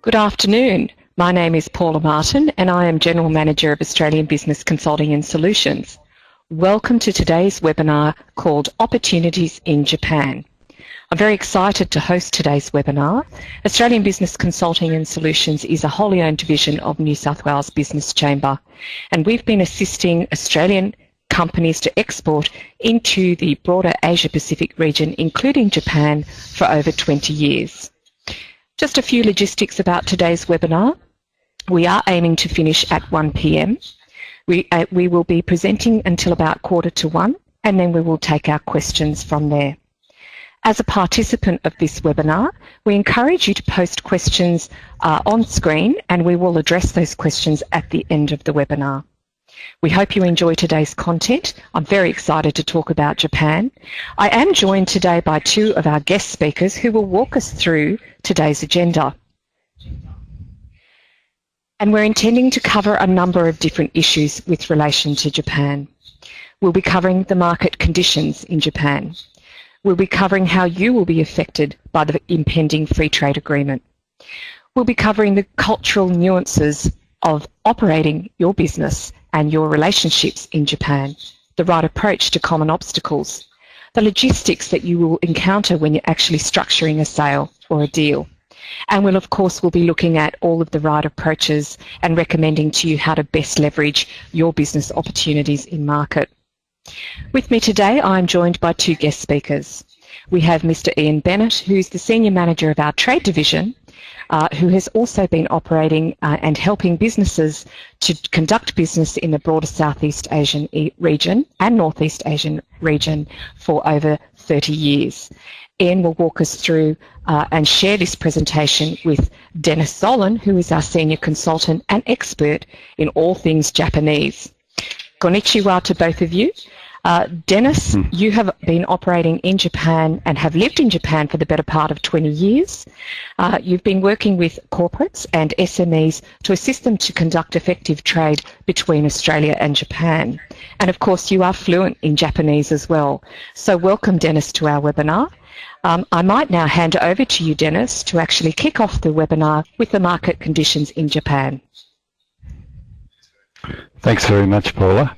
Good afternoon. My name is Paula Martin and I am General Manager of Australian Business Consulting and Solutions. Welcome to today's webinar called Opportunities in Japan. I'm very excited to host today's webinar. Australian Business Consulting and Solutions is a wholly owned division of New South Wales Business Chamber, and we've been assisting Australian companies to export into the broader Asia Pacific region, including Japan, for over 20 years. Just a few logistics about today's webinar. We are aiming to finish at 1 p.m. We will be presenting until about 1:45, and then we will take our questions from there. As a participant of this webinar, we encourage you to post questions on screen, and we will address those questions at the end of the webinar. We hope you enjoy today's content. I'm very excited to talk about Japan. I am joined today by two of our guest speakers who will walk us through today's agenda. And we're intending to cover a number of different issues with relation to Japan. We'll be covering the market conditions in Japan. We'll be covering how you will be affected by the impending free trade agreement. We'll be covering the cultural nuances of operating your business and your relationships in Japan, the right approach to common obstacles, the logistics that you will encounter when you're actually structuring a sale or a deal. And we'll, of course, be looking at all of the right approaches and recommending to you how to best leverage your business opportunities in market. With me today, I'm joined by two guest speakers. We have Mr. Ian Bennett, who's the Senior Manager of our Trade Division, who has also been operating and helping businesses to conduct business in the broader Southeast Asian region and Northeast Asian region for over 30 years. Ian will walk us through and share this presentation with Dennis Solon, who is our Senior Consultant and expert in all things Japanese. Konnichiwa to both of you. Dennis, you have been operating in Japan and have lived in Japan for the better part of 20 years. You've been working with corporates and SMEs to assist them to conduct effective trade between Australia and Japan. And of course, you are fluent in Japanese as well. So welcome, Dennis, to our webinar. I might now hand over to you, Dennis, to actually kick off the webinar with the market conditions in Japan. Thanks very much, Paula.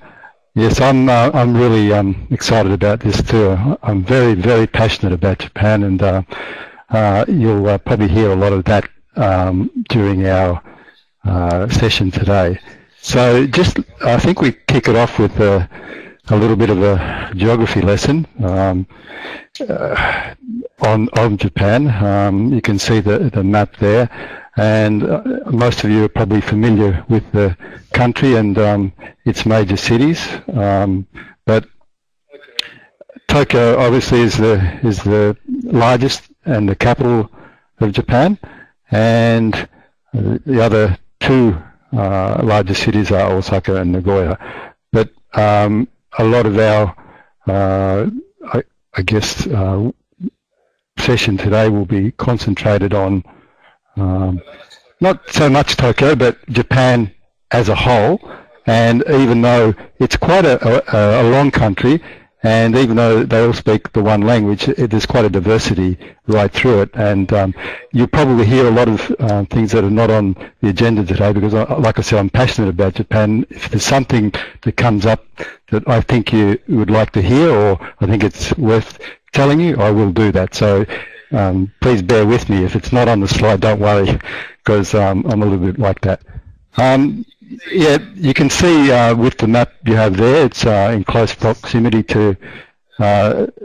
Yes, I'm really excited about this too. I'm very, very passionate about Japan, and you'll probably hear a lot of that during our session today. So I think we kick it off with a little bit of a geography lesson on Japan. You can see the map there, and most of you are probably familiar with the country and its major cities. But Tokyo obviously is the largest and the capital of Japan, and the other two largest cities are Osaka and Nagoya. But a lot of our, I guess, session today will be concentrated on not so much Tokyo, but Japan as a whole. And even though it's quite a long country, and even though they all speak the one language, there's quite a diversity right through it. And you probably hear a lot of things that are not on the agenda today, because, like I said, I'm passionate about Japan. If there's something that comes up that I think you would like to hear, or I think it's worth telling you, I will do that. So please bear with me. If it's not on the slide, don't worry, because I'm a little bit like that. Yeah, you can see with the map you have there, it's in close proximity to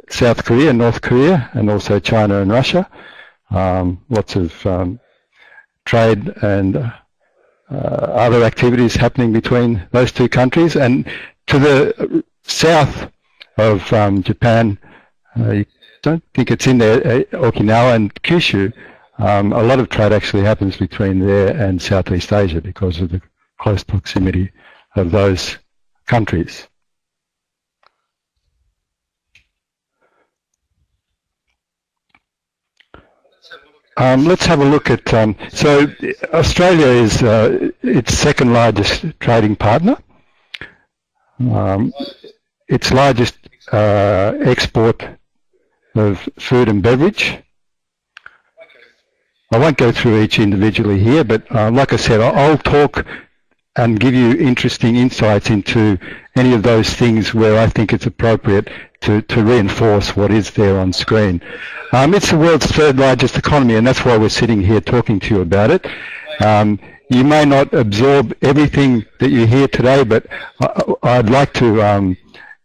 South Korea, North Korea, and also China and Russia. Lots of trade and other activities happening between those two countries. And to the south of Japan, you don't think it's in there, Okinawa and Kyushu. A lot of trade actually happens between there and Southeast Asia because of the close proximity of those countries. Let's have a look at, so Australia is its second largest trading partner. Its largest export of food and beverage. I won't go through each individually here, but like I said, I'll talk and give you interesting insights into any of those things where I think it's appropriate to reinforce what is there on screen. It's the world's third largest economy, and that's why we're sitting here talking to you about it. You may not absorb everything that you hear today, but I'd like to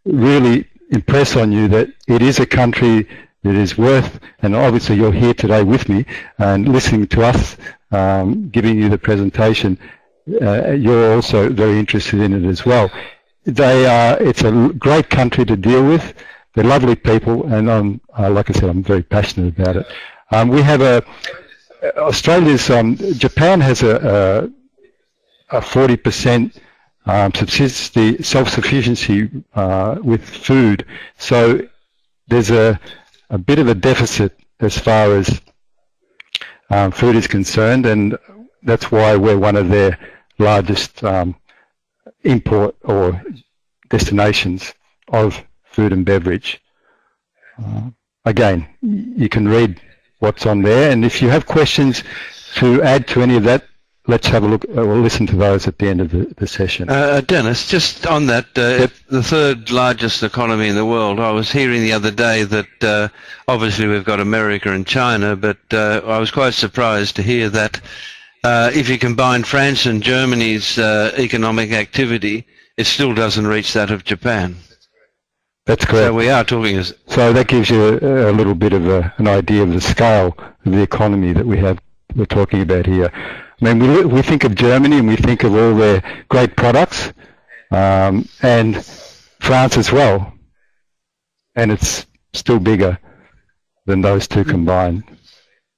really impress on you that it is a country that is worth, and obviously you're here today with me and listening to us giving you the presentation. You're also very interested in it as well. It's a great country to deal with. They're lovely people, and like I said, I'm very passionate about it. We have Japan has a 40% self-sufficiency with food, so there's a bit of a deficit as far as food is concerned, and that's why we're one of their largest import or destinations of food and beverage. Again, you can read what's on there, and if you have questions to add to any of that, let's have a look. We'll listen to those at the end of the session. Dennis, just on that, Yep. the third largest economy in the world, I was hearing the other day that obviously we've got America and China, but I was quite surprised to hear that if you combine France and Germany's economic activity, it still doesn't reach that of Japan. That's correct. So we are talking So that gives you a little bit of an idea of the scale of the economy that we're talking about here. I mean, we think of Germany and we think of all their great products, and France as well, and it's still bigger than those two combined.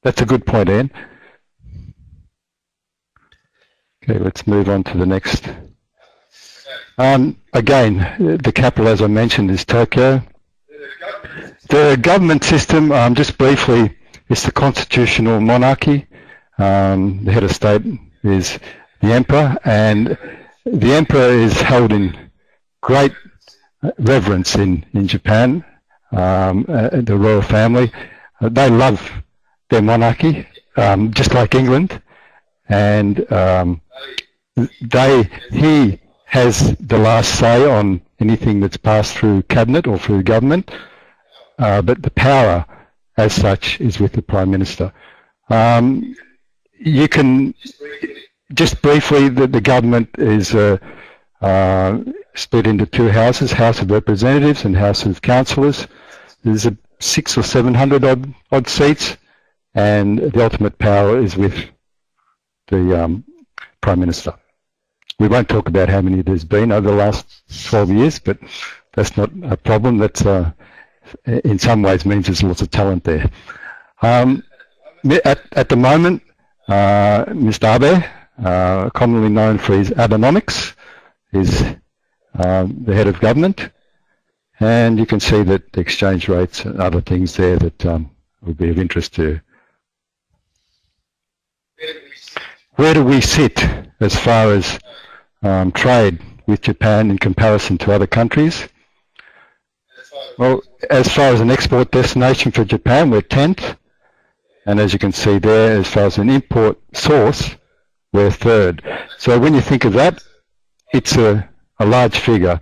That's a good point, Ian. Okay, let's move on to the next. Again, the capital, as I mentioned, is Tokyo. The government system, just briefly, is the constitutional monarchy. The head of state is the emperor, and the emperor is held in great reverence in Japan, the royal family. They love their monarchy, just like England, and he has the last say on anything that's passed through cabinet or through government, but the power as such is with the Prime Minister. You can, just briefly, the government is split into two houses, House of Representatives and House of Councillors. There's 600 or 700 odd seats, and the ultimate power is with the Prime Minister. We won't talk about how many there's been over the last 12 years, but that's not a problem. That's in some ways means there's lots of talent there. At the moment, Mr. Abe, commonly known for his Abenomics, is the head of government, and you can see that the exchange rates and other things there that will be of interest to you. Where do we sit as far as trade with Japan in comparison to other countries? Well, as far as an export destination for Japan, we're 10th. And as you can see there, as far as an import source, we're 3rd. So when you think of that, it's a large figure.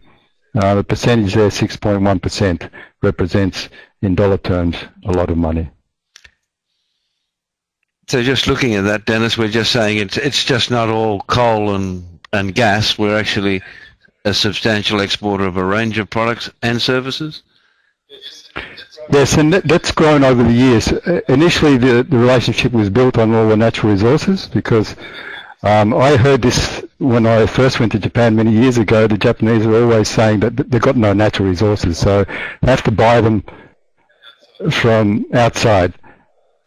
The percentage there, 6.1%, represents, in dollar terms, a lot of money. So just looking at that, Dennis, we're just saying it's just not all coal and gas. We're actually a substantial exporter of a range of products and services? Yes, and that's grown over the years. Initially, the relationship was built on all the natural resources, because I heard this when I first went to Japan many years ago. The Japanese were always saying that they've got no natural resources, so they have to buy them from outside.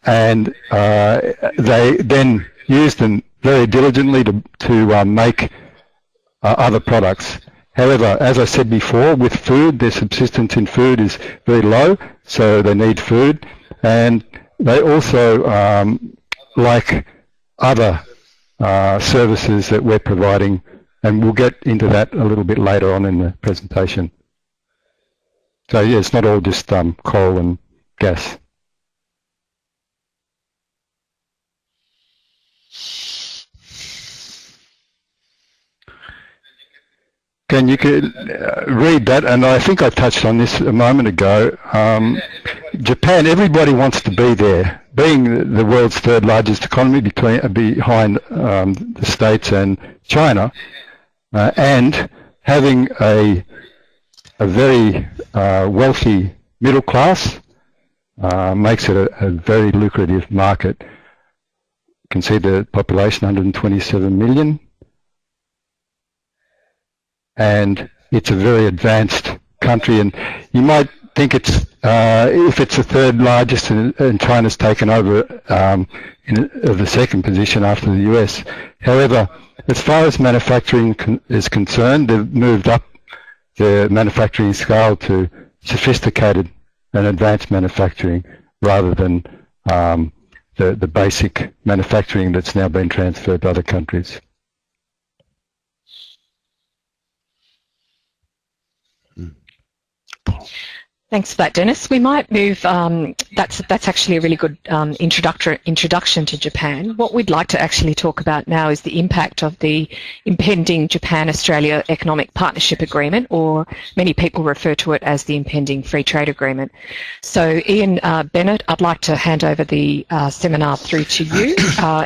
And they then use them very diligently to make other products. However, as I said before, with food, their subsistence in food is very low, so they need food. And they also, like other services that we're providing, and we'll get into that a little bit later on in the presentation. So yeah, it's not all just coal and gas. Can you read that? And I think I touched on this a moment ago. Japan, everybody wants to be there. Being the world's third largest economy behind the States and China, and having a very wealthy middle class makes it a very lucrative market. You can see the population, 127 million. And it's a very advanced country, and you might think it's if it's the third largest and China's taken over the second position after the US. However, as far as manufacturing is concerned, they've moved up the manufacturing scale to sophisticated and advanced manufacturing rather than the basic manufacturing that's now been transferred to other countries. Thanks for that, Dennis. We might move, that's actually a really good introduction to Japan. What we'd like to actually talk about now is the impact of the impending Japan-Australia Economic Partnership Agreement, or many people refer to it as the impending Free Trade Agreement. So Ian Bennett, I'd like to hand over the seminar through to you.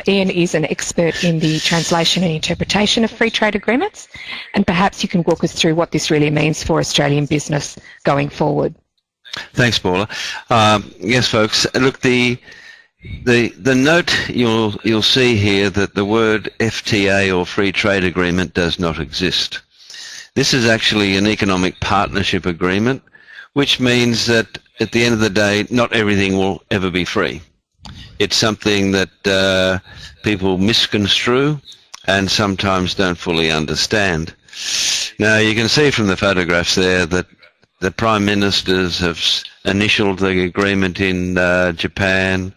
Ian is an expert in the translation and interpretation of free trade agreements, and perhaps you can walk us through what this really means for Australian business going forward. Thanks, Paula. Yes, folks. Look, the note you'll see here that the word FTA or Free Trade Agreement does not exist. This is actually an economic partnership agreement, which means that at the end of the day, not everything will ever be free. It's something that people misconstrue and sometimes don't fully understand. Now, you can see from the photographs there that the Prime Ministers have initialed the agreement in Japan.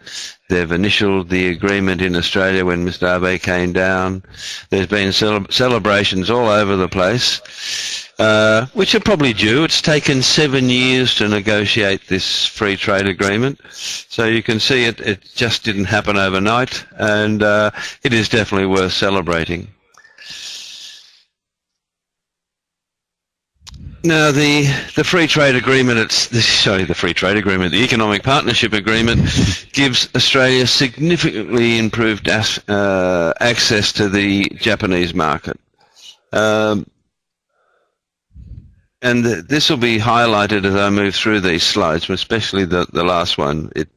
They've initialed the agreement in Australia when Mr. Abe came down. There's been celebrations all over the place, which are probably due. It's taken 7 years to negotiate this free trade agreement. So you can see it just didn't happen overnight, and it is definitely worth celebrating. Now, the free trade agreement, the Economic Partnership Agreement gives Australia significantly improved access to the Japanese market. And this will be highlighted as I move through these slides, especially the last one. It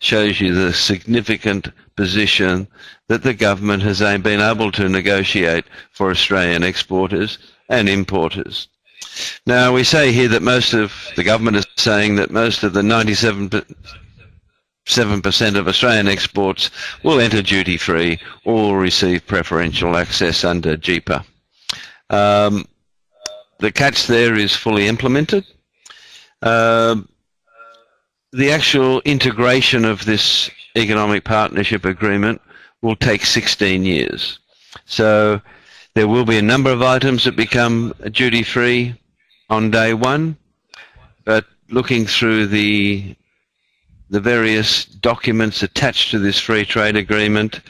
shows you the significant position that the government has been able to negotiate for Australian exporters and importers. Now, we say here that the government is saying that most of the 97% of Australian exports will enter duty-free or receive preferential access under JIPA. The catch there is fully implemented. The actual integration of this economic partnership agreement will take 16 years. So there will be a number of items that become duty-free on day one, but looking through the various documents attached to this free trade agreement,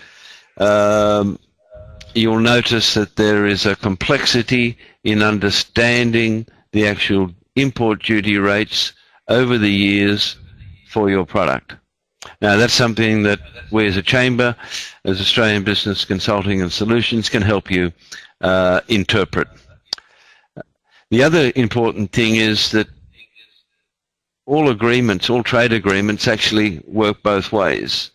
you'll notice that there is a complexity in understanding the actual import duty rates over the years for your product. Now, that's something that we as a chamber, as Australian Business Consulting and Solutions, can help you interpret. The other important thing is that all trade agreements actually work both ways.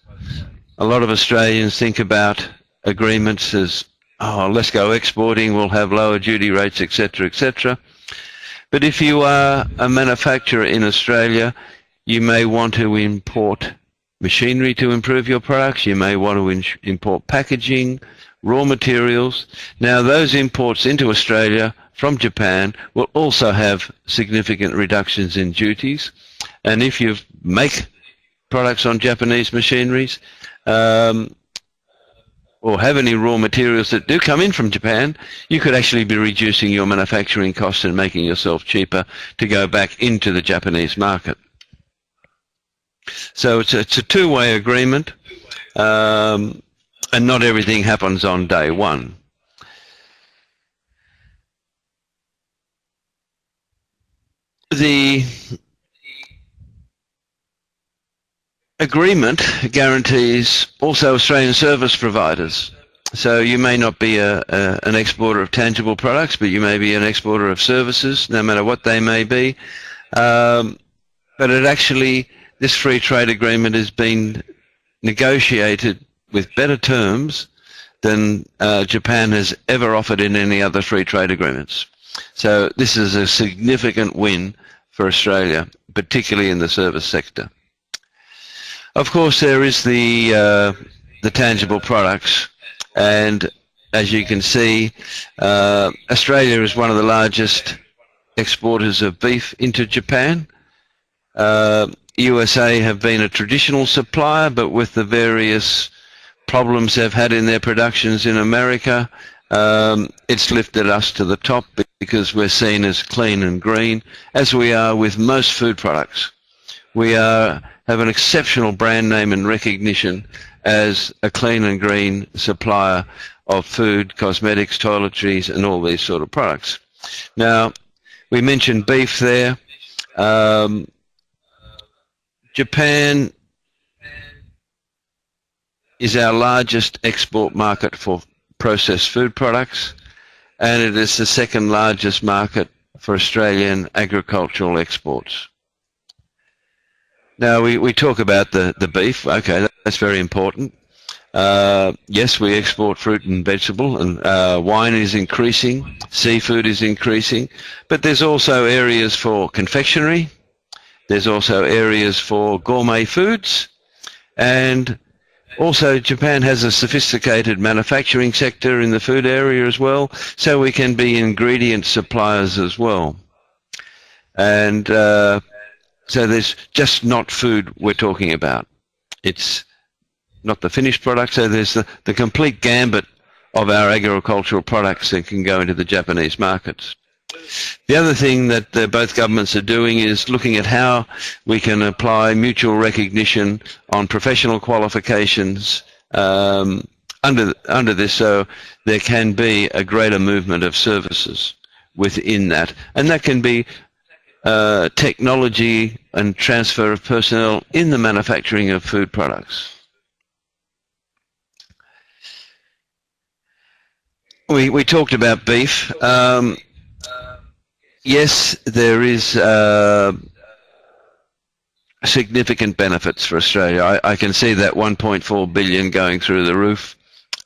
A lot of Australians think about agreements as, oh, let's go exporting, we'll have lower duty rates, etc., etc. But if you are a manufacturer in Australia, you may want to import machinery to improve your products, you may want to import packaging, raw materials. Now, those imports into Australia from Japan will also have significant reductions in duties. And if you make products on Japanese machineries, or have any raw materials that do come in from Japan, you could actually be reducing your manufacturing costs and making yourself cheaper to go back into the Japanese market. So it's a two-way agreement, and not everything happens on day one. The agreement guarantees also Australian service providers. So you may not be an exporter of tangible products, but you may be an exporter of services, no matter what they may be. But this free trade agreement has been negotiated with better terms than Japan has ever offered in any other free trade agreements. So this is a significant win for Australia, particularly in the service sector. Of course, there is the tangible products, and as you can see, Australia is one of the largest exporters of beef into Japan. USA have been a traditional supplier, but with the various problems they've had in their productions in America, it's lifted us to the top because we're seen as clean and green, as we are with most food products. We have an exceptional brand name and recognition as a clean and green supplier of food, cosmetics, toiletries, and all these sort of products. Now, we mentioned beef there. Japan is our largest export market for processed food products, and it is the second largest market for Australian agricultural exports. Now, we talk about the beef. Okay, that's very important. Yes, we export fruit and vegetable, and wine is increasing, seafood is increasing, but there's also areas for confectionery, there's also areas for gourmet foods, and also Japan has a sophisticated manufacturing sector in the food area as well, so we can be ingredient suppliers as well. And so there's just not food we're talking about. It's not the finished product, so there's the complete gambit of our agricultural products that can go into the Japanese markets. The other thing that both governments are doing is looking at how we can apply mutual recognition on professional qualifications under this, so there can be a greater movement of services within that. And that can be technology and transfer of personnel in the manufacturing of food products. We talked about beef. Yes, there is significant benefits for Australia. I can see that 1.4 billion going through the roof,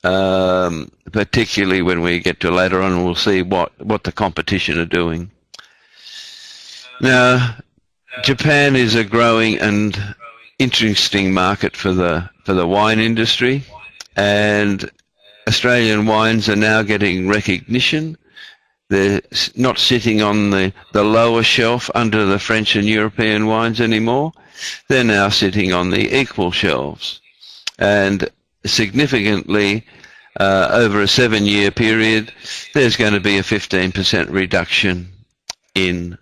particularly when we get to later on, and we'll see what the competition are doing. Now, Japan is a growing and interesting market for the wine industry, and Australian wines are now getting recognition. They're not sitting on the lower shelf under the French and European wines anymore. They're now sitting on the equal shelves. And significantly, over a 7-year period, there's going to be a 15% reduction in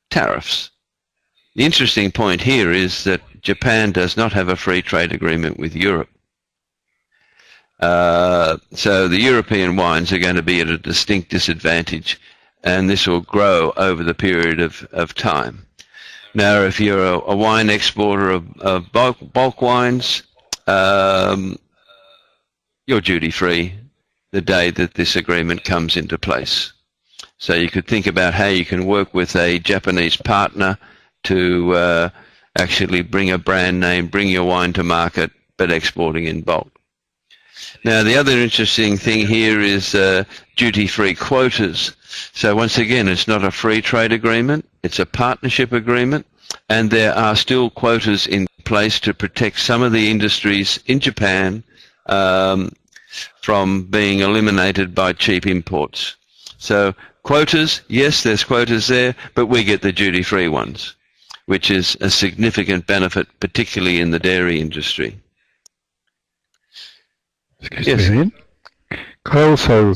tariffs. The interesting point here is that Japan does not have a free trade agreement with Europe. So the European wines are going to be at a distinct disadvantage, and this will grow over the period of time. Now, if you're a wine exporter of bulk wines, you're duty-free the day that this agreement comes into place. So you could think about how you can work with a Japanese partner to actually bring a brand name, bring your wine to market, but exporting in bulk. Now, the other interesting thing here is duty-free quotas. So once again, it's not a free trade agreement, it's a partnership agreement, and there are still quotas in place to protect some of the industries in Japan from being eliminated by cheap imports. So quotas, yes, there's quotas there, but we get the duty-free ones, which is a significant benefit, particularly in the dairy industry. Excuse me, Ian. Also,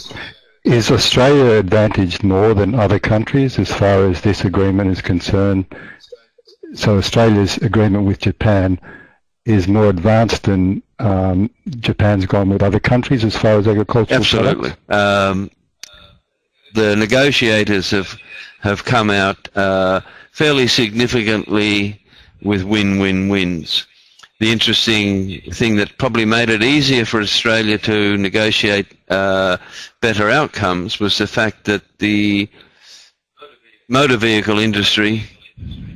is Australia advantaged more than other countries as far as this agreement is concerned? So Australia's agreement with Japan is more advanced than Japan's gone with other countries as far as agricultural Absolutely. products? The negotiators have come out fairly significantly with win-win-wins. The interesting thing that probably made it easier for Australia to negotiate better outcomes was the fact that the motor vehicle industry,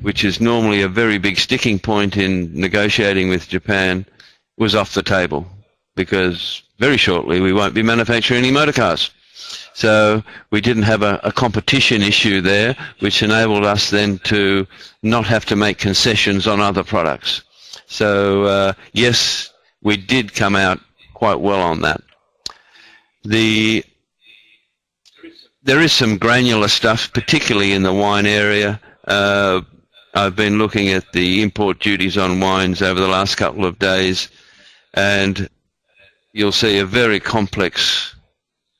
which is normally a very big sticking point in negotiating with Japan, was off the table, because very shortly we won't be manufacturing any motor cars. So we didn't have a competition issue there, which enabled us then to not have to make concessions on other products. So yes, we did come out quite well on that. There is some granular stuff, particularly in the wine area. I've been looking at the import duties on wines over the last couple of days, and you'll see a very complex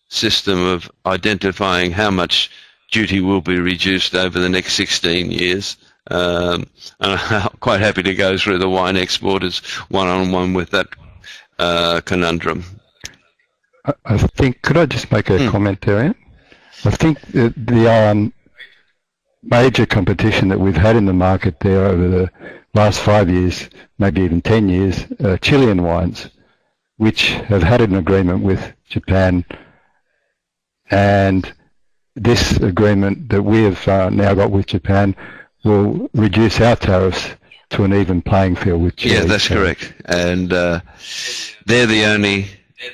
system of identifying how much duty will be reduced over the next 16 years. And I'm quite happy to go through the wine exporters one-on-one with that conundrum. I think, could I just make a comment there, Ian? I think that the major competition that we've had in the market there over the last 5 years, maybe even 10 years, Chilean wines, which have had an agreement with Japan, and this agreement that we have now got with Japan will reduce our tariffs to an even playing field with Chile. Yeah, that's correct. And they're the only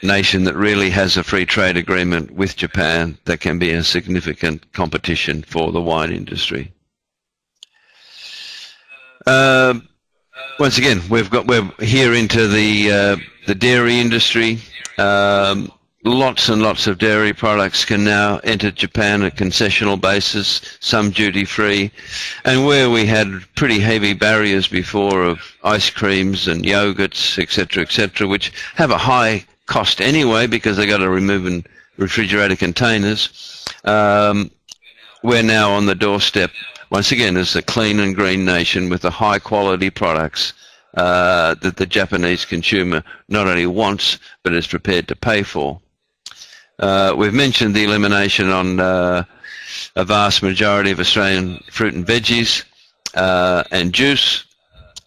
nation that really has a free trade agreement with Japan that can be a significant competition for the wine industry. Once again, we're here into the dairy industry. Lots and lots of dairy products can now enter Japan at concessional basis, some duty-free. And where we had pretty heavy barriers before of ice creams and yogurts, etc., which have a high cost anyway because they've got to remove in refrigerated containers, we're now on the doorstep, once again, as a clean and green nation with the high-quality products that the Japanese consumer not only wants, but is prepared to pay for. We've mentioned the elimination on a vast majority of Australian fruit and veggies and juice.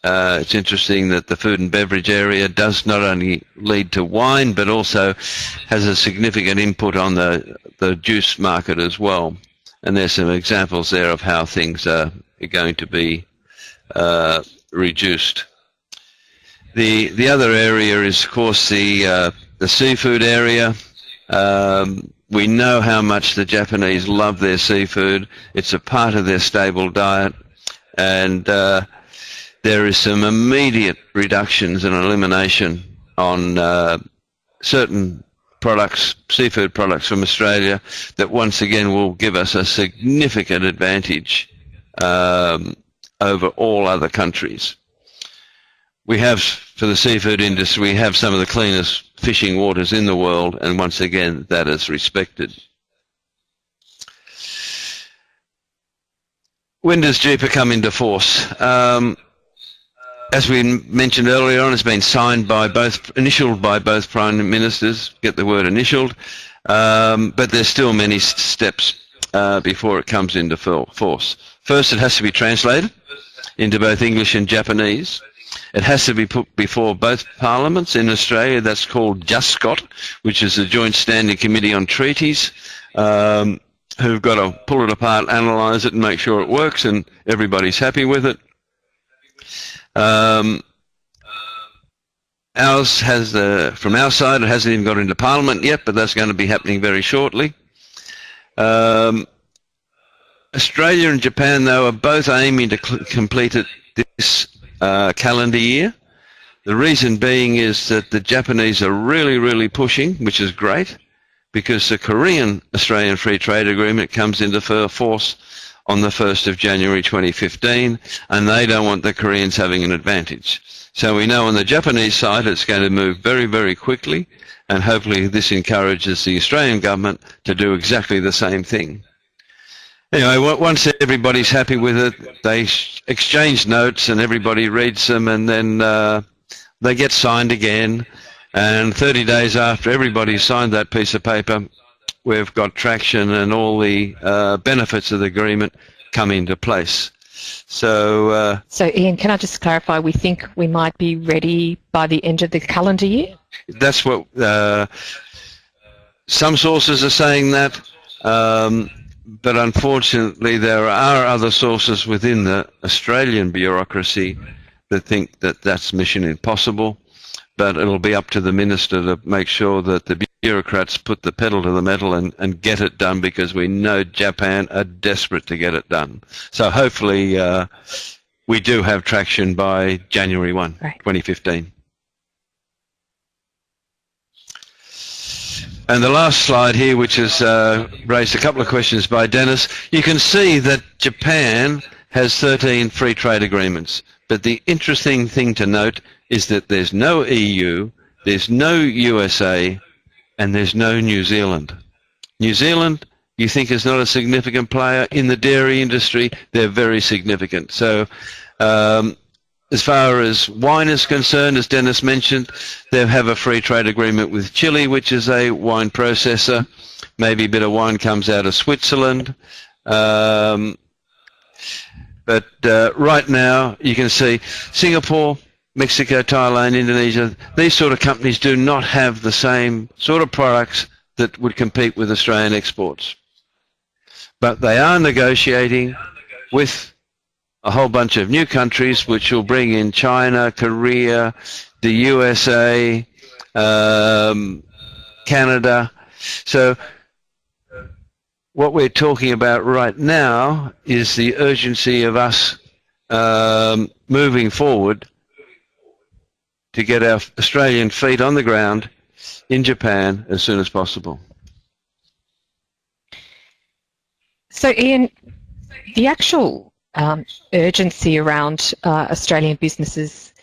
It's interesting that the food and beverage area does not only lead to wine, but also has a significant input on the juice market as well. And there's some examples there of how things are going to be reduced. The other area is, of course, the seafood area. We know how much the Japanese love their seafood. It's a part of their staple diet, and there is some immediate reductions and elimination on certain products, seafood products from Australia, that once again will give us a significant advantage over all other countries. We have, for the seafood industry, we have some of the cleanest fishing waters in the world, and once again, that is respected. When does JIPA come into force? As we mentioned earlier on, it's been signed by initialed by both Prime Ministers, get the word initialed, but there's still many steps before it comes into force. First, it has to be translated into both English and Japanese. It has to be put before both parliaments in Australia. That's called JUSCOT, which is the Joint Standing Committee on Treaties, who've got to pull it apart, analyse it and make sure it works and everybody's happy with it. Ours has, from our side, it hasn't even got into Parliament yet, but that's going to be happening very shortly. Australia and Japan, though, are both aiming to complete it this calendar year. The reason being is that the Japanese are really, really pushing, which is great, because the Korean-Australian Free Trade Agreement comes into force on the 1st of January 2015, and they don't want the Koreans having an advantage. So we know on the Japanese side it's going to move very, very quickly, and hopefully this encourages the Australian government to do exactly the same thing. Anyway, once everybody's happy with it, they exchange notes and everybody reads them, and then they get signed again. And 30 days after everybody's signed that piece of paper, we've got traction and all the benefits of the agreement come into place. So, Ian, can I just clarify, we think we might be ready by the end of the calendar year? that's what some sources are saying that, but unfortunately there are other sources within the Australian bureaucracy that think that that's mission impossible, but it'll be up to the minister to make sure that the bureaucrats put the pedal to the metal and get it done, because we know Japan are desperate to get it done. So hopefully we do have traction by January 1, 2015. And the last slide here, which has raised a couple of questions by Dennis, you can see that Japan has 13 free trade agreements. But the interesting thing to note is that there's no EU, there's no USA, and there's no New Zealand. New Zealand, you think, is not a significant player in the dairy industry. They're very significant. So as far as wine is concerned, as Dennis mentioned, they have a free trade agreement with Chile, which is a wine processor. Maybe a bit of wine comes out of Switzerland. But right now, you can see Singapore, Mexico, Thailand, Indonesia, these sort of companies do not have the same sort of products that would compete with Australian exports. But they are negotiating with a whole bunch of new countries, which will bring in China, Korea, the USA, Canada. So what we're talking about right now is the urgency of us moving forward to get our Australian feet on the ground in Japan as soon as possible. So Ian, the actual urgency around Australian businesses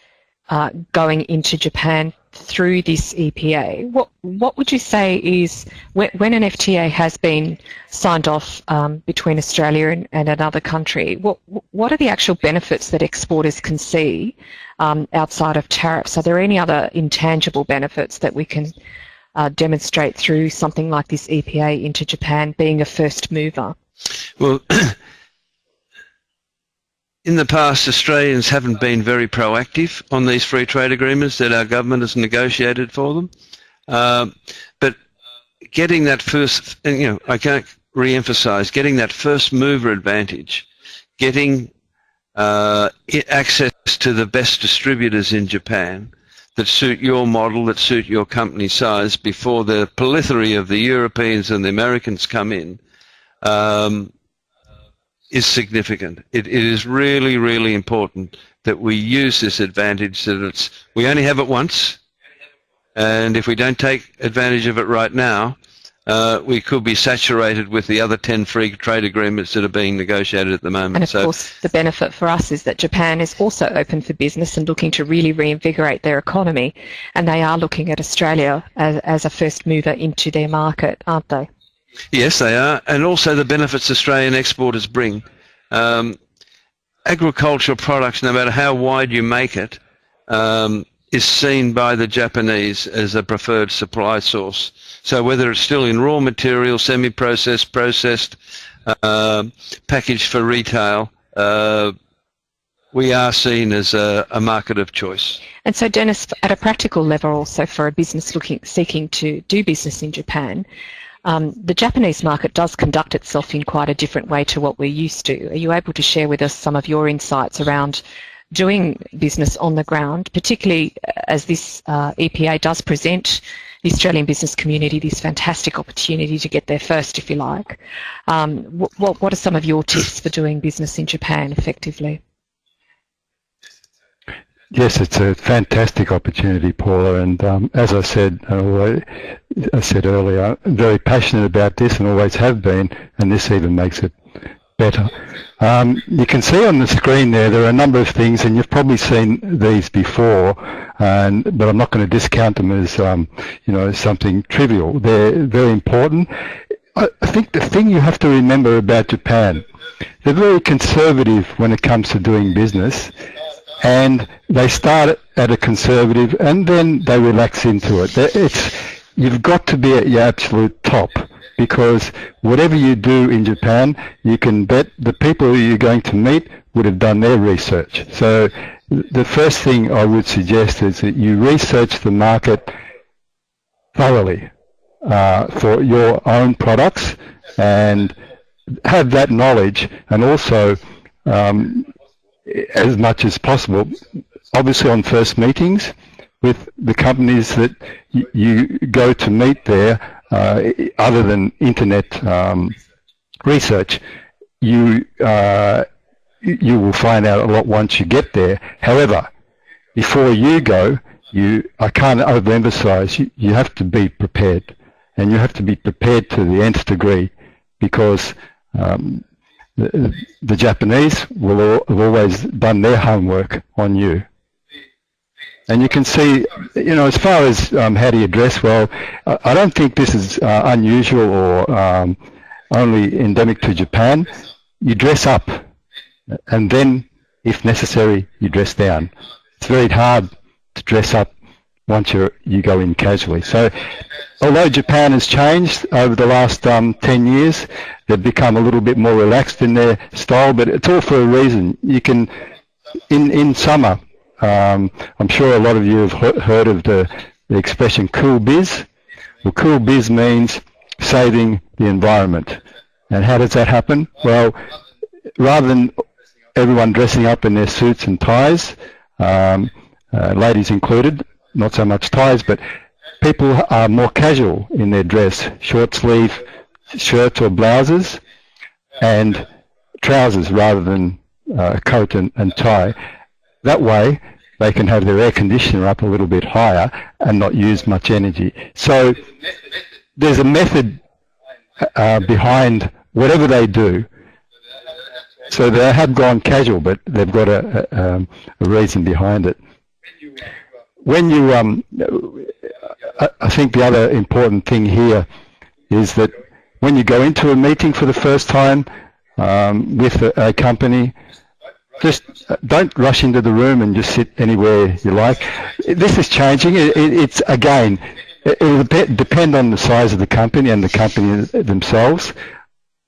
going into Japan through this EPA, what would you say is, when an FTA has been signed off between Australia and another country, what are the actual benefits that exporters can see outside of tariffs? Are there any other intangible benefits that we can demonstrate through something like this EPA into Japan, being a first mover? Well, in the past, Australians haven't been very proactive on these free trade agreements that our government has negotiated for them. But getting that first, and I can't re-emphasise, getting that first mover advantage, getting access to the best distributors in Japan that suit your model, that suit your company size, before the plethora of the Europeans and the Americans come in, is significant. It is really, really important that we use this advantage, that we only have it once, and if we don't take advantage of it right now, we could be saturated with the other 10 free trade agreements that are being negotiated at the moment. And of course, the benefit for us is that Japan is also open for business and looking to really reinvigorate their economy, and they are looking at Australia as a first mover into their market, aren't they? Yes, they are, and also the benefits Australian exporters bring. Agricultural products, no matter how wide you make it, is seen by the Japanese as a preferred supply source. So whether it's still in raw material, semi-processed, processed, packaged for retail, we are seen as a market of choice. And so, Dennis, at a practical level also, for a business seeking to do business in Japan, the Japanese market does conduct itself in quite a different way to what we're used to. Are you able to share with us some of your insights around doing business on the ground, particularly as this EPA does present the Australian business community this fantastic opportunity to get there first, if you like? What are some of your tips for doing business in Japan effectively? Yes, it's a fantastic opportunity, Paula, and as I said earlier, I'm very passionate about this and always have been, and this even makes it better. You can see on the screen there are a number of things, and you've probably seen these before, but I'm not going to discount them as something trivial. They're very important. I think the thing you have to remember about Japan, they're very conservative when it comes to doing business. And they start at a conservative, and then they relax into it. You've got to be at your absolute top because whatever you do in Japan, you can bet the people you're going to meet would have done their research. So the first thing I would suggest is that you research the market thoroughly for your own products and have that knowledge, and also as much as possible, obviously on first meetings with the companies that you go to meet there, other than internet research, you will find out a lot once you get there. However, before you go, I can't overemphasize, you have to be prepared, and you have to be prepared to the nth degree, because the Japanese have always done their homework on you. And you can see, as far as how do you dress, well, I don't think this is unusual or only endemic to Japan. You dress up, and then, if necessary, you dress down. It's very hard to dress up once you go in casually. So, although Japan has changed over the last 10 years, they've become a little bit more relaxed in their style, but it's all for a reason. You can, in summer, I'm sure a lot of you have heard of the expression cool biz. Well, cool biz means saving the environment. And how does that happen? Well, rather than everyone dressing up in their suits and ties, ladies included, not so much ties, but people are more casual in their dress, short sleeve shirts or blouses, and trousers rather than coat and tie. That way, they can have their air conditioner up a little bit higher and not use much energy. So there's a method behind whatever they do. So they have gone casual, but they've got a reason behind it. When you, I think the other important thing here is that when you go into a meeting for the first time with a company, just don't rush into the room and just sit anywhere you like. This is changing. It's again, it will depend on the size of the company and the company themselves.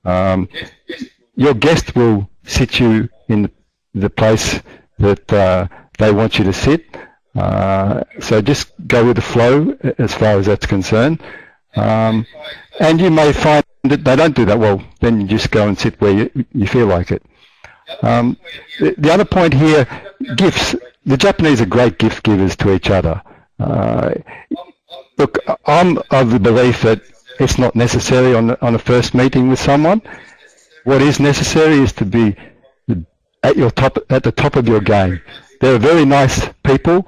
Your guest will sit you in the place that they want you to sit. So just go with the flow as far as that's concerned. And you may find that they don't do that. Well, then you just go and sit where you feel like it. The other point here, gifts. The Japanese are great gift givers to each other. Look, I'm of the belief that it's not necessary on a first meeting with someone. What is necessary is to be at the top of your game. They're very nice people.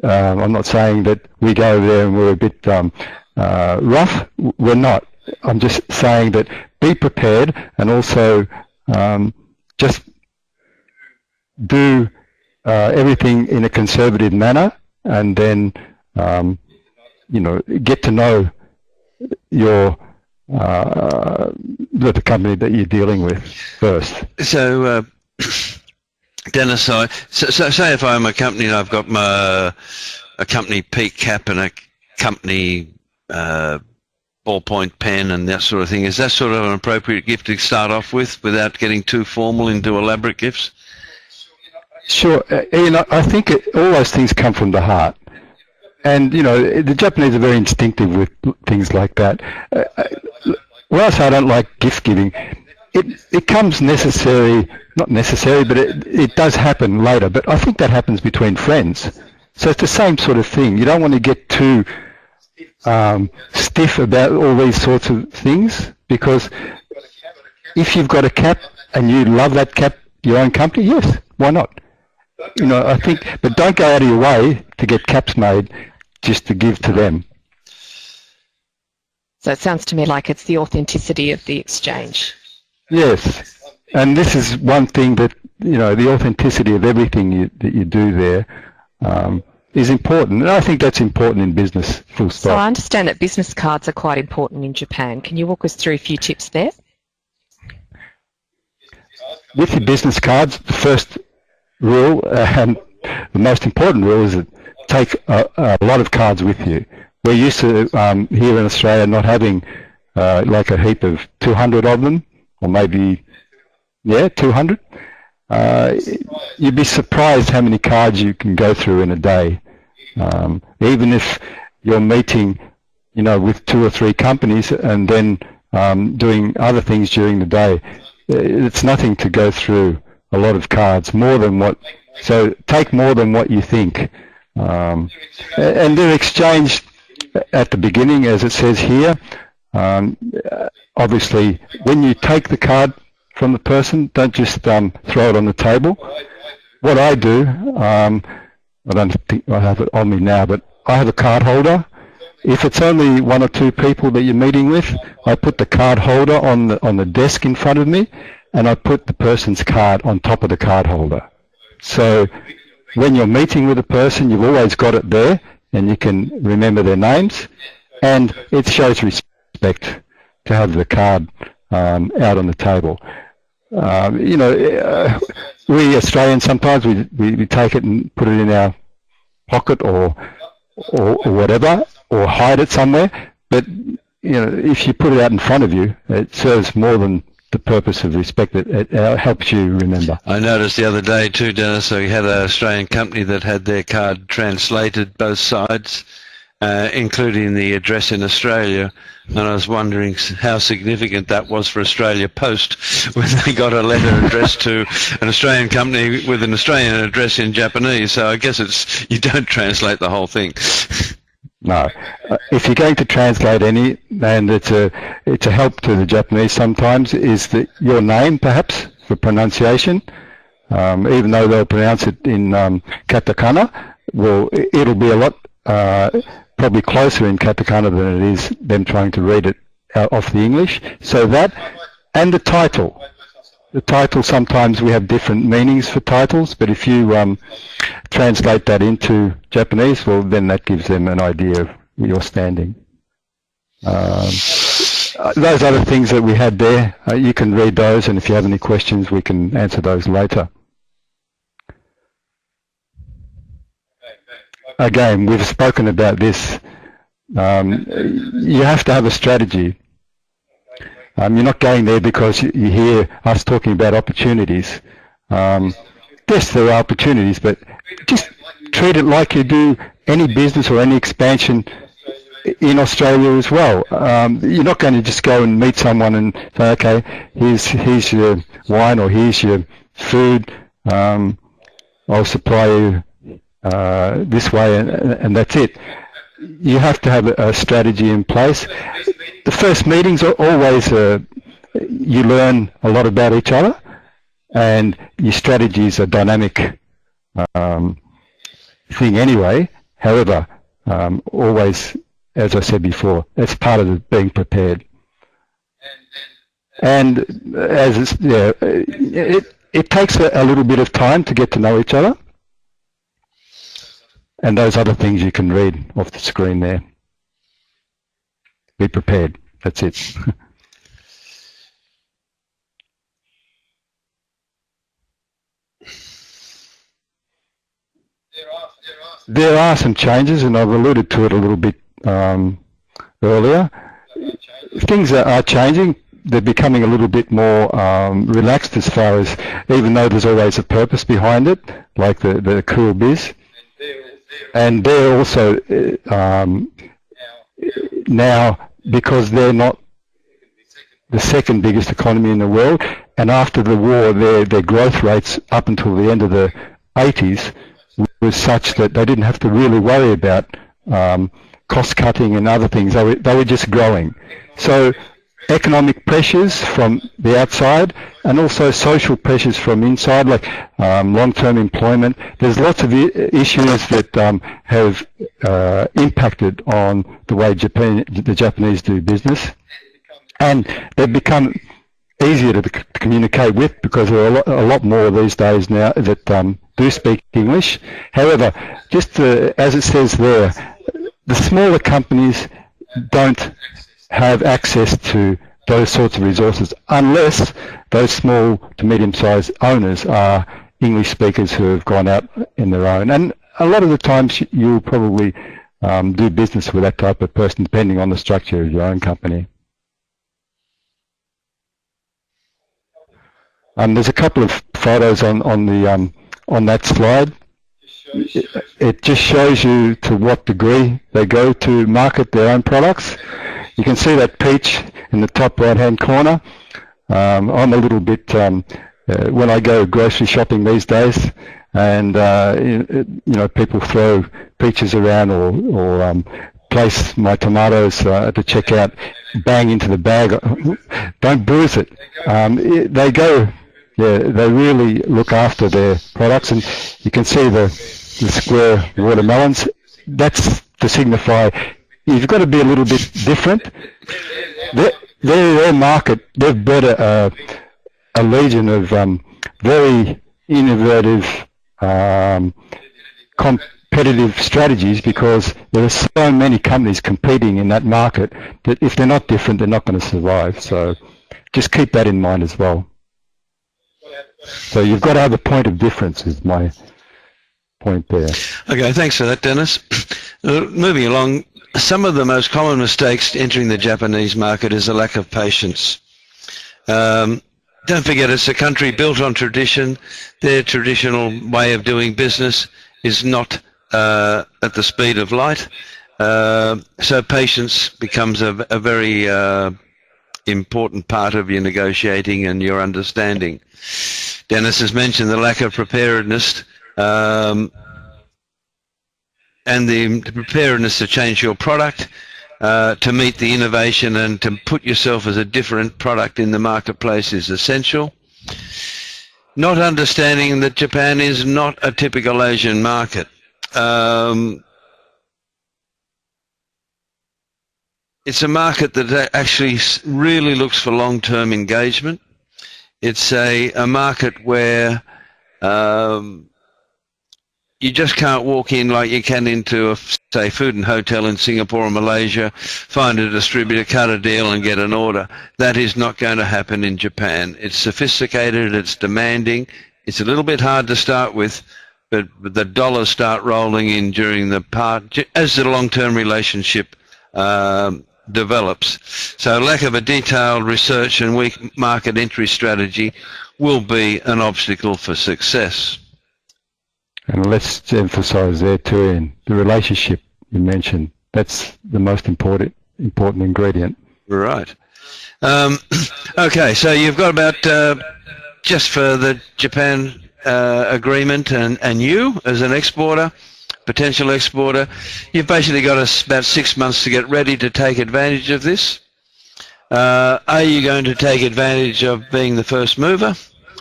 I'm not saying that we go there and we're a bit rough. We're not. I'm just saying that be prepared, and also just do everything in a conservative manner, and then get to know the company that you're dealing with first. So, Dennis, so say if I'm a company and I've got a company peak cap and a company ballpoint pen and that sort of thing, is that sort of an appropriate gift to start off with without getting too formal into elaborate gifts? Sure. Ian, I think all those things come from the heart. And, the Japanese are very instinctive with things like that. When I say I don't like gift giving, it comes not necessary, but it does happen later. But I think that happens between friends. So it's the same sort of thing. You don't want to get too stiff about all these sorts of things, because if you've got a cap and you love that cap, your own company, yes, why not? I think, but don't go out of your way to get caps made just to give to them. So it sounds to me like it's the authenticity of the exchange. Yes, and this is one thing that, the authenticity of everything that you do there is important. And I think that's important in business, full stop. So I understand that business cards are quite important in Japan. Can you walk us through a few tips there? With your business cards, the first rule and the most important rule is to take a lot of cards with you. We're used to, here in Australia, not having like a heap of 200 of them, or maybe, 200. You'd be surprised how many cards you can go through in a day. Even if you're meeting, with 2 or 3 companies and then doing other things during the day, it's nothing to go through a lot of cards, so take more than what you think. And they're exchanged at the beginning, as it says here. Obviously, when you take the card from the person, don't just throw it on the table. What I do, I don't think I have it on me now, but I have a card holder. If it's only 1 or 2 people that you're meeting with, I put the card holder on the desk in front of me, and I put the person's card on top of the card holder. So when you're meeting with a person, you've always got it there, and you can remember their names, and it shows respect to have the card out on the table. We Australians sometimes we take it and put it in our pocket or whatever, or hide it somewhere. But if you put it out in front of you, it serves more than the purpose of respect. It helps you remember. I noticed the other day too, Dennis, we had an Australian company that had their card translated both sides, including the address in Australia, and I was wondering how significant that was for Australia Post when they got a letter addressed to an Australian company with an Australian address in Japanese. So I guess you don't translate the whole thing. No. If you're going to translate any, and it's a help to the Japanese sometimes, is that your name perhaps for pronunciation, even though they'll pronounce it in katakana, well, it'll be a lot probably closer in katakana than it is them trying to read it out off the English. So that, and the title. The title, sometimes we have different meanings for titles, but if you translate that into Japanese, well, then that gives them an idea of your standing. Those other things that we had there, you can read those, and if you have any questions, we can answer those later. Again, we've spoken about this. You have to have a strategy. You're not going there because you hear us talking about opportunities. Yes, there are opportunities, but just treat it like you do any business or any expansion in Australia as well. You're not going to just go and meet someone and say, okay, here's your wine or here's your food. I'll supply you this way, and that's it. You have to have a strategy in place. The first meetings are always, you learn a lot about each other, and your strategy is a dynamic thing anyway. However, always, as I said before, it's part of being prepared. And as it takes a little bit of time to get to know each other. And those other things you can read off the screen there. Be prepared. That's it. There are some changes, and I've alluded to it a little bit earlier. Things are changing. They're becoming a little bit more relaxed as far as, even though there's always a purpose behind it, like the cool biz. And they're also now, because they're not the second biggest economy in the world, and after the war their growth rates up until the end of the 80s was such that they didn't have to really worry about cost cutting and other things. They were just growing. So economic pressures from the outside and also social pressures from inside, like long-term employment. There's lots of issues that have impacted on the way the Japanese do business, and they've become easier to communicate with because there are a lot more these days now that do speak English. However, just as it says there, the smaller companies don't have access to those sorts of resources unless those small to medium-sized owners are English speakers who have gone out in their own. And a lot of the times you'll probably do business with that type of person depending on the structure of your own company. There's a couple of photos on that slide. It just shows you to what degree they go to market their own products. You can see that peach in the top right-hand corner. I'm a little bit, when I go grocery shopping these days, and people throw peaches around or place my tomatoes at the checkout, bang into the bag. Don't bruise it. They go. Yeah, they really look after their products, and you can see the square watermelons. That's to signify you've got to be a little bit different. Their market, they've bred a legion of very innovative, competitive strategies, because there are so many companies competing in that market that if they're not different, they're not going to survive. So just keep that in mind as well. So you've got to have a point of difference, is my point there. Okay, thanks for that, Dennis. Moving along, some of the most common mistakes entering the Japanese market is a lack of patience. Don't forget, it's a country built on tradition. Their traditional way of doing business is not at the speed of light. So patience becomes a very important part of your negotiating and your understanding. Dennis has mentioned the lack of preparedness and the preparedness to change your product to meet the innovation and to put yourself as a different product in the marketplace is essential. Not understanding that Japan is not a typical Asian market. It's a market that actually really looks for long-term engagement. It's a market where you just can't walk in like you can into a, say, food and hotel in Singapore or Malaysia, find a distributor, cut a deal and get an order. That is not going to happen in Japan. It's sophisticated, it's demanding, it's a little bit hard to start with, but the dollars start rolling in during the part, as the long-term relationship develops. So lack of a detailed research and weak market entry strategy will be an obstacle for success. And let's emphasize there too, Ian, the relationship you mentioned. That's the most important ingredient. Right. Okay, so you've got about, just for the Japan agreement and you as an exporter, potential exporter, you've basically got about 6 months to get ready to take advantage of this. Are you going to take advantage of being the first mover,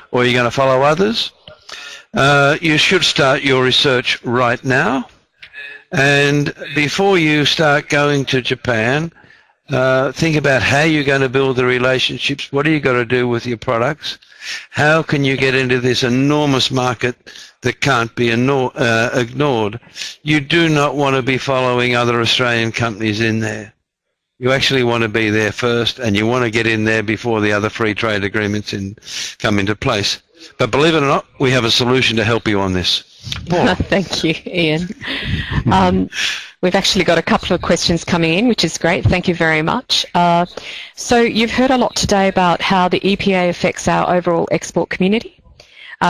or are you going to follow others? You should start your research right now, and before you start going to Japan, think about how you're going to build the relationships. What are you going to do with your products? How can you get into this enormous market that can't be ignored? You do not want to be following other Australian companies in there. You actually want to be there first, and you want to get in there before the other free trade agreements come into place. But believe it or not, we have a solution to help you on this. Paula. Thank you, Ian. We've actually got a couple of questions coming in, which is great. Thank you very much. So you've heard a lot today about how the EPA affects our overall export community.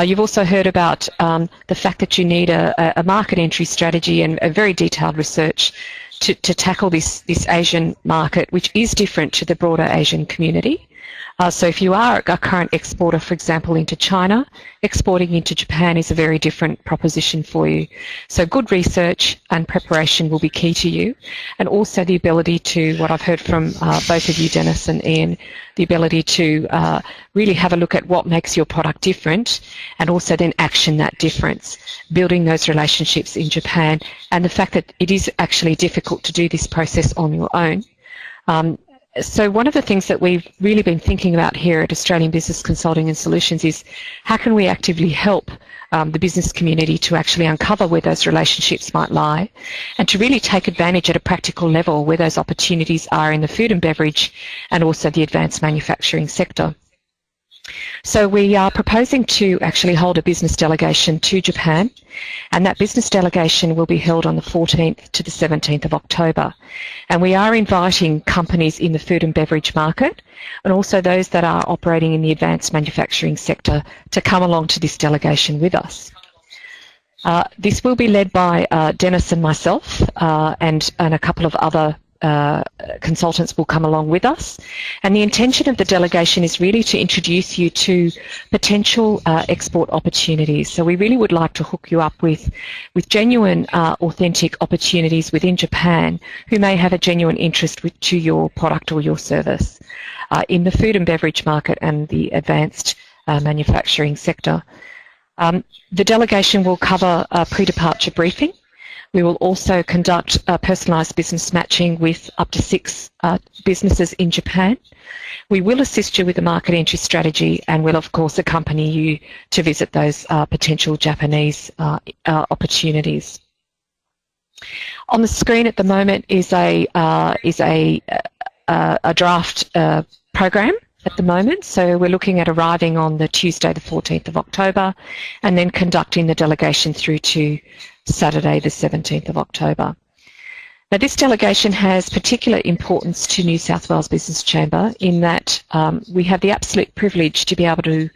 You've also heard about the fact that you need a market entry strategy and a very detailed research to tackle this Asian market, which is different to the broader Asian community. So if you are a current exporter, for example, into China, exporting into Japan is a very different proposition for you. So good research and preparation will be key to you, and also the ability to, what I've heard from both of you, Dennis and Ian, the ability to really have a look at what makes your product different, and also then action that difference, building those relationships in Japan, and the fact that it is actually difficult to do this process on your own. So one of the things that we've really been thinking about here at Australian Business Consulting and Solutions is how can we actively help the business community to actually uncover where those relationships might lie, and to really take advantage at a practical level where those opportunities are in the food and beverage and also the advanced manufacturing sector. So we are proposing to actually hold a business delegation to Japan, and that business delegation will be held on the 14th to the 17th of October. And we are inviting companies in the food and beverage market and also those that are operating in the advanced manufacturing sector to come along to this delegation with us. This will be led by Dennis and myself, and a couple of other consultants will come along with us, and the intention of the delegation is really to introduce you to potential export opportunities. So we really would like to hook you up with genuine, authentic opportunities within Japan who may have a genuine interest to your product or your service in the food and beverage market and the advanced manufacturing sector. The delegation will cover a pre-departure briefing. We will also conduct personalised business matching with up to 6 businesses in Japan. We will assist you with the market entry strategy and will of course accompany you to visit those potential Japanese opportunities. On the screen at the moment is a draft program at the moment. So we're looking at arriving on the Tuesday the 14th of October and then conducting the delegation through to Saturday the 17th of October. Now this delegation has particular importance to New South Wales Business Chamber in that we have the absolute privilege to be able to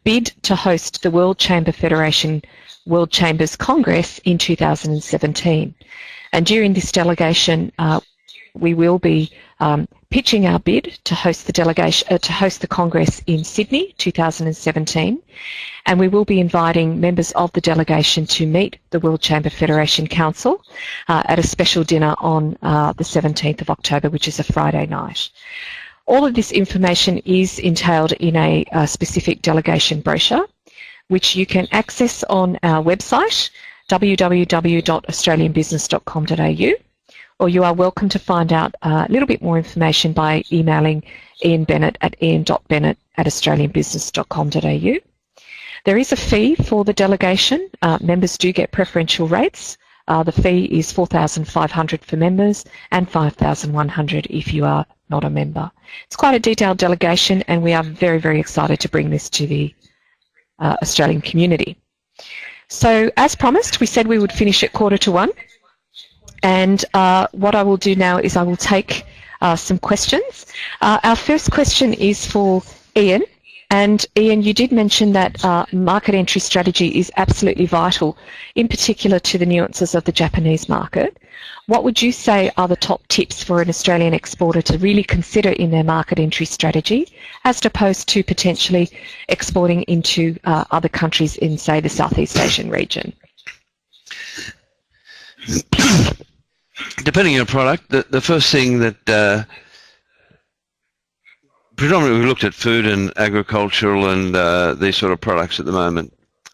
bid to host the World Chamber Federation World Chambers Congress in 2017. And during this delegation we will be pitching our bid to host the delegation to host the Congress in Sydney 2017, and we will be inviting members of the delegation to meet the World Chamber Federation Council at a special dinner on the 17th of October, which is a Friday night. All of this information is entailed in a specific delegation brochure, which you can access on our website www.australianbusiness.com.au. or you are welcome to find out a little bit more information by emailing Ian Bennett at ian.bennett@australianbusiness.com.au. There is a fee for the delegation. Members do get preferential rates. The fee is $4,500 for members and $5,100 if you are not a member. It's quite a detailed delegation and we are very, very excited to bring this to the Australian community. So as promised, we said we would finish at 1:45. And what I will do now is I will take some questions. Our first question is for Ian. And Ian, you did mention that market entry strategy is absolutely vital, in particular to the nuances of the Japanese market. What would you say are the top tips for an Australian exporter to really consider in their market entry strategy, as opposed to potentially exporting into other countries in, say, the Southeast Asian region? Depending on product, the first thing that predominantly we looked at food and agricultural and these sort of products at the moment,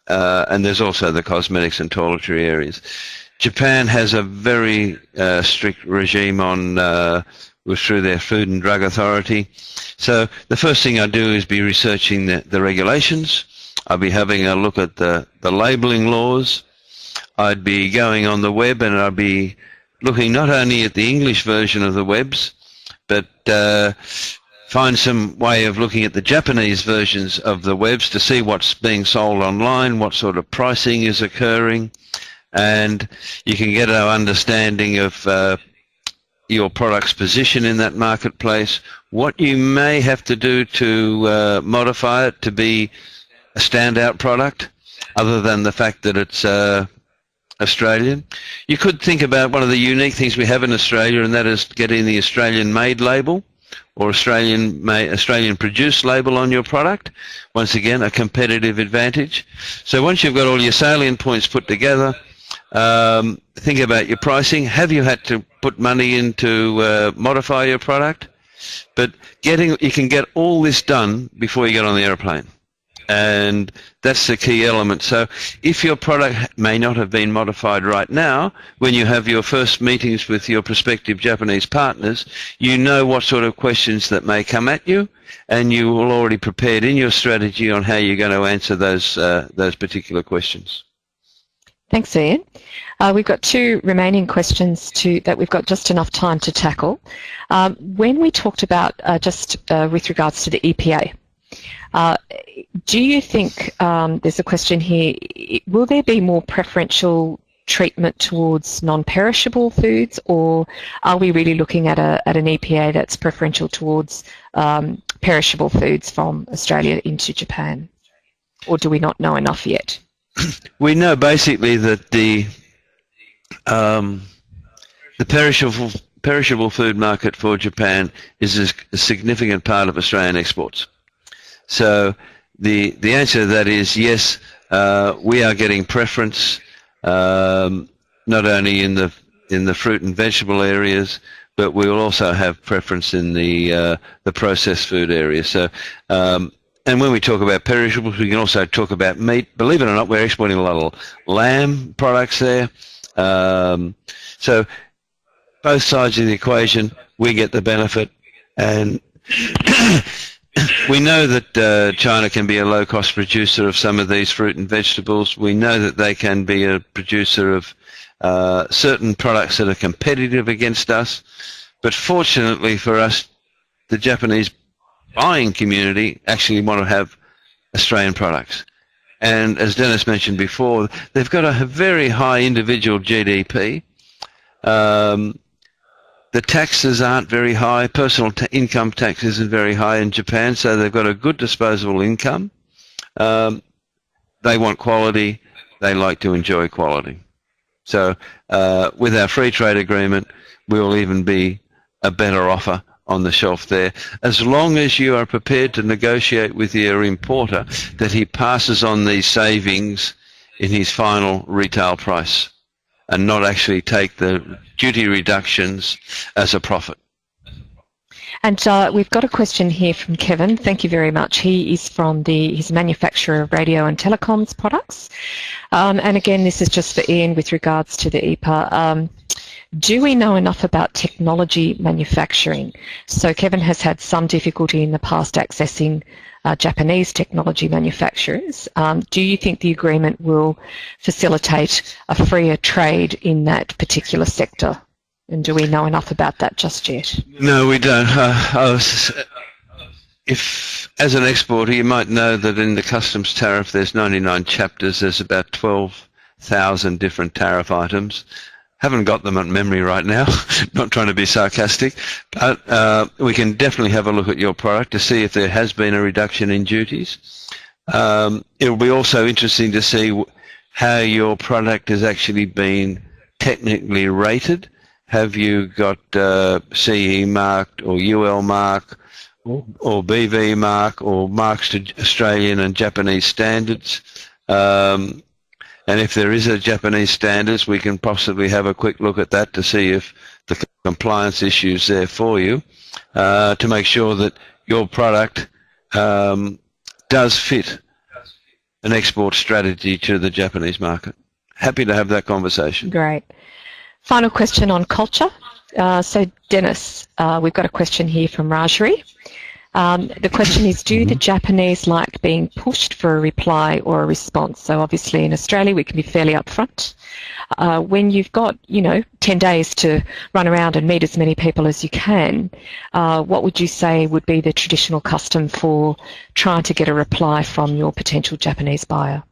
and there's also the cosmetics and toiletry areas. Japan has a very strict regime on through their Food and Drug Authority. So the first thing I do is be researching the regulations. I'll be having a look at the labelling laws. I'd be going on the web and I'd be looking not only at the English version of the webs, but find some way of looking at the Japanese versions of the webs to see what's being sold online, what sort of pricing is occurring, and you can get an understanding of your product's position in that marketplace, what you may have to do to modify it to be a standout product, other than the fact that it's Australian. You could think about one of the unique things we have in Australia, and that is getting the Australian made label or Australian produced label on your product. Once again, a competitive advantage. So once you've got all your salient points put together, think about your pricing. Have you had to put money in to modify your product? But you can get all this done before you get on the airplane. And that's the key element. So if your product may not have been modified right now, when you have your first meetings with your prospective Japanese partners, you know what sort of questions that may come at you, and you will already prepared in your strategy on how you're going to answer those particular questions. Thanks, Ian. We've got 2 remaining questions that we've got just enough time to tackle. When we talked about with regards to the EPA, Do you think, there's a question here, will there be more preferential treatment towards non-perishable foods, or are we really looking at an EPA that's preferential towards perishable foods from Australia into Japan? Or do we not know enough yet? We know basically that the perishable food market for Japan is a significant part of Australian exports. So the answer to that is yes, we are getting preference not only in the fruit and vegetable areas, but we will also have preference in the processed food area. So and when we talk about perishables, we can also talk about meat. Believe it or not, we're exporting a lot of lamb products there. So both sides of the equation, we get the benefit, and we know that China can be a low-cost producer of some of these fruit and vegetables. We know that they can be a producer of certain products that are competitive against us. But fortunately for us, the Japanese buying community actually want to have Australian products. And as Dennis mentioned before, they've got a very high individual GDP. The taxes aren't very high. Personal income tax isn't very high in Japan, so they've got a good disposable income. They want quality. They like to enjoy quality. So with our free trade agreement, we will even be a better offer on the shelf there, as long as you are prepared to negotiate with your importer that he passes on these savings in his final retail price and not actually take the duty reductions as a profit. And we've got a question here from Kevin. Thank you very much. He is from he's a manufacturer of radio and telecoms products. And again, this is just for Ian with regards to the EPA. Do we know enough about technology manufacturing? So Kevin has had some difficulty in the past accessing Japanese technology manufacturers. Do you think the agreement will facilitate a freer trade in that particular sector? And do we know enough about that just yet? No, we don't. If, as an exporter, you might know that in the customs tariff there's 99 chapters, there's about 12,000 different tariff items. Haven't got them at memory right now, not trying to be sarcastic, but we can definitely have a look at your product to see if there has been a reduction in duties. It will be also interesting to see how your product has actually been technically rated. Have you got CE marked or UL mark or BV mark or marks to Australian and Japanese standards? And if there is a Japanese standards, we can possibly have a quick look at that to see if the compliance issues there for you, to make sure that your product does fit an export strategy to the Japanese market. Happy to have that conversation. Great. Final question on culture. So Dennis, we've got a question here from Rajari. The question is, do the Japanese like being pushed for a reply or a response? So obviously in Australia we can be fairly upfront. When you've got, 10 days to run around and meet as many people as you can, what would you say would be the traditional custom for trying to get a reply from your potential Japanese buyer?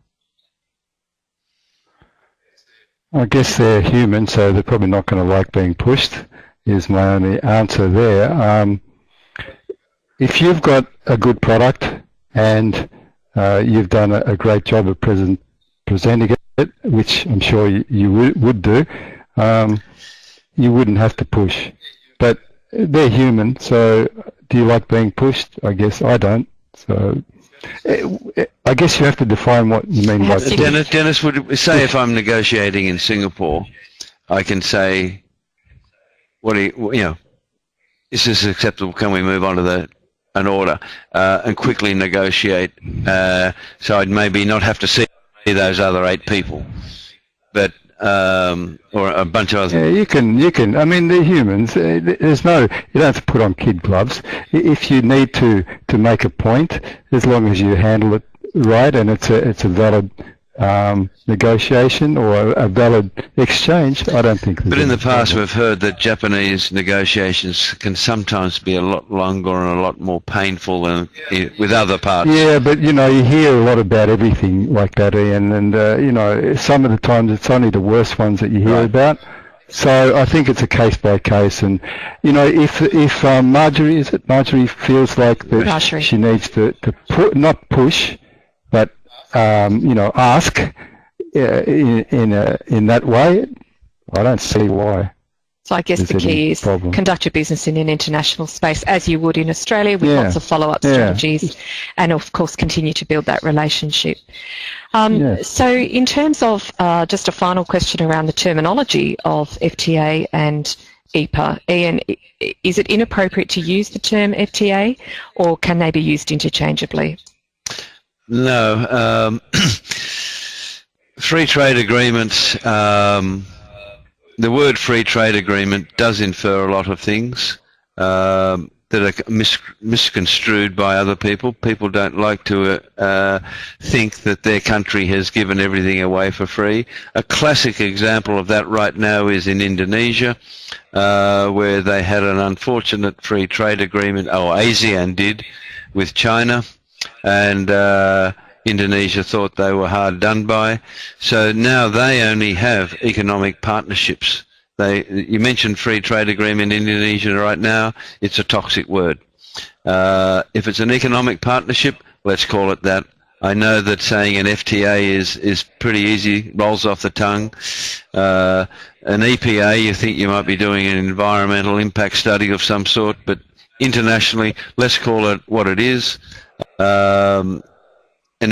I guess they're human, so they're probably not going to like being pushed, is my only answer there. If you've got a good product and you've done a great job of presenting it, which I'm sure you would do, you wouldn't have to push. But they're human, so do you like being pushed? I guess I don't. So I guess you have to define what you mean by push. Dennis, would say if I'm negotiating in Singapore, I can say, is this acceptable? Can we move on to an order and quickly negotiate, so I'd maybe not have to see those other 8 people, but or a bunch of other. Yeah, you can. I mean, they're humans. You don't have to put on kid gloves. If you need to make a point, as long as you handle it right and it's a valid negotiation or a valid exchange, I don't think. But in the past, we've heard that Japanese negotiations can sometimes be a lot longer and a lot more painful than with other parts. Yeah, but you hear a lot about everything like that, Ian, and some of the times it's only the worst ones that you hear about. So I think it's a case by case, and if Marjorie feels like that she needs to not push, but ask in that way, I don't see why. So I guess the key is conduct your business in an international space as you would in Australia with lots of follow-up strategies and, of course, continue to build that relationship. So in terms of just a final question around the terminology of FTA and EPA, Ian, is it inappropriate to use the term FTA or can they be used interchangeably? No. Free trade agreements, the word free trade agreement does infer a lot of things that are misconstrued by other people. People don't like to think that their country has given everything away for free. A classic example of that right now is in Indonesia, where they had an unfortunate free trade agreement, ASEAN did, with China, and Indonesia thought they were hard done by. So now they only have economic partnerships. You mentioned free trade agreement in Indonesia right now. It's a toxic word. If it's an economic partnership, let's call it that. I know that saying an FTA is pretty easy, rolls off the tongue. An EPA, you think you might be doing an environmental impact study of some sort, but internationally, let's call it what it is. An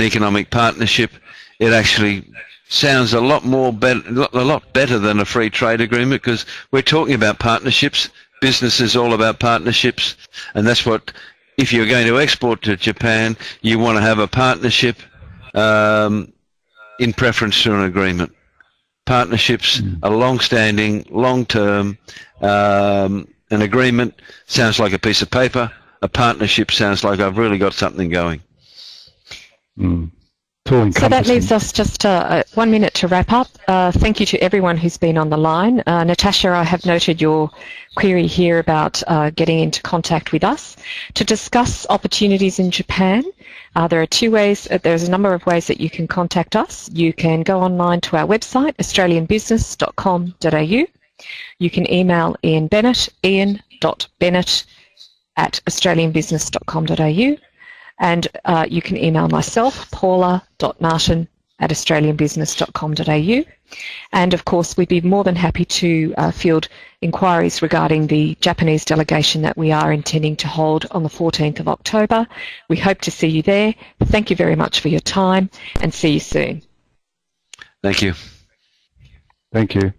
economic partnership. It actually sounds a lot better than a free trade agreement, because we're talking about partnerships. Business is all about partnerships, and that's what, if you're going to export to Japan, you want to have a partnership in preference to an agreement. Partnerships are long-standing, long-term. An agreement sounds like a piece of paper. A partnership sounds like I've really got something going. So that leaves us just 1 minute to wrap up. Thank you to everyone who's been on the line. Natasha, I have noted your query here about getting into contact with us to discuss opportunities in Japan. There are two ways. There's a number of ways that you can contact us. You can go online to our website, australianbusiness.com.au. You can email Ian Bennett, ian.bennett@australianbusiness.com.au. And you can email myself, paula.martin@australianbusiness.com.au. And of course, we'd be more than happy to field inquiries regarding the Japanese delegation that we are intending to hold on the 14th of October. We hope to see you there. Thank you very much for your time and see you soon. Thank you. Thank you.